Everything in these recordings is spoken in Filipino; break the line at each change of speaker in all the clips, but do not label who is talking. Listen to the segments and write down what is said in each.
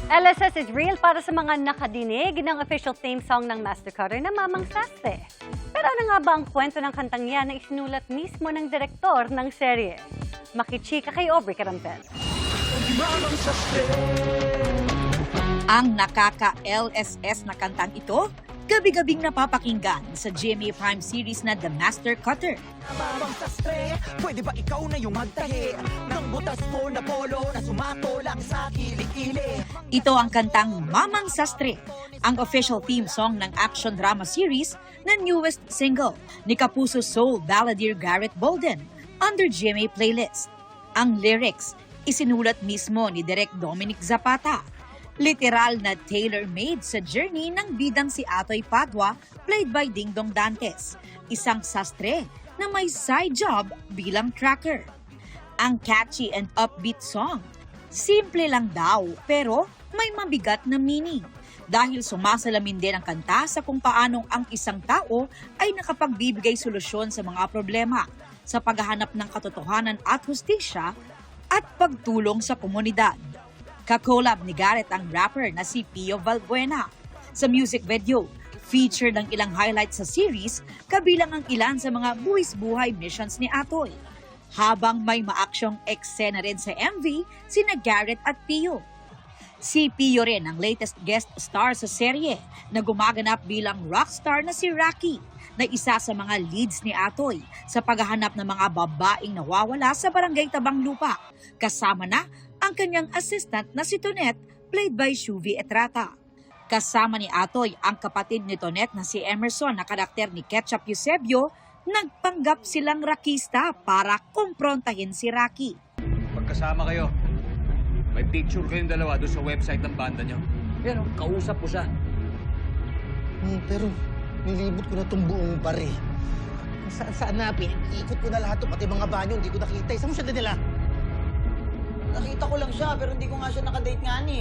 LSS is real para sa mga nakadinig ng official theme song ng Master Cutter na Mamang Sastre. Pero ano nga ba ang kwento ng kantang yan na isinulat mismo ng direktor ng serye? Makichika kay Aubrey Carampel.
Ang nakaka-LSS na kantang ito, gabi-gabing napapakinggan sa GMA Prime series na The Master Cutter.
Mamang Sastre, pwede ba ikaw na yung magtahi ng butas mo na polo na sumatolak sa kilikili?
Ito ang kantang Mamang Sastre, ang official theme song ng action drama series na newest single ni Kapuso Soul balladeer Garrett Bolden under GMA playlist. Ang lyrics, isinulat mismo ni Direk Dominic Zapata. Literal na tailor-made sa journey ng bidang si Atoy Padua, played by Dingdong Dantes, isang sastre na may side job bilang tracker. Ang catchy and upbeat song, simple lang daw pero may mabigat na meaning dahil sumasalamin din ang kanta sa kung paanong ang isang tao ay nakapagbibigay solusyon sa mga problema sa paghahanap ng katotohanan at hustisya at pagtulong sa komunidad. Kakolab ni Garrett ang rapper na si Pio Valbuena. Sa music video, feature ng ilang highlights sa series, kabilang ang ilan sa mga buwis-buhay missions ni Atoy. Habang may maaksyong eksena rin sa MV, sina Garrett at Pio. Si Pio rin ang latest guest star sa serye na gumaganap bilang rockstar na si Rocky, na isa sa mga leads ni Atoy sa paghahanap ng mga babaeng nawawala sa barangay Tabang Lupa. Kasama na ang kanyang assistant na si Tonet, played by Shuvi Etrata. Kasama ni Atoy ang kapatid ni Tonet na si Emerson na karakter ni Ketchup Eusebio, nagpanggap silang rakista para kumprontahin si Rocky.
Pagkasama kayo, may picture kayong dalawa doon sa website ng banda nyo. Yan, kausap ko siya.
Pero nilibot ko na itong buong bari. Saan na? Ikot ko na lahat ito, pati mga banyo, hindi ko nakita. Saan mo siya dinala?
Nakita ko lang siya, pero hindi ko nga siya nakadate nga ni.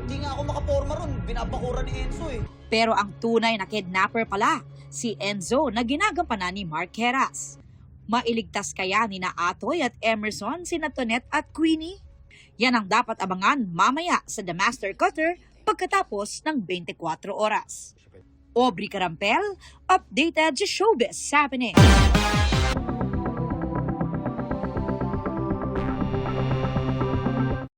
Hindi nga ako makaporma ron. Binabakuran ni Enzo eh.
Pero ang tunay na kidnapper pala, si Enzo na ginagampanan ni Mark Heras. Mailigtas kaya ni na Atoy at Emerson, sina Tonet at Queenie? Yan ang dapat abangan mamaya sa The Master Cutter pagkatapos ng 24 oras. Aubrey Carampel, updated sa Showbiz Happening.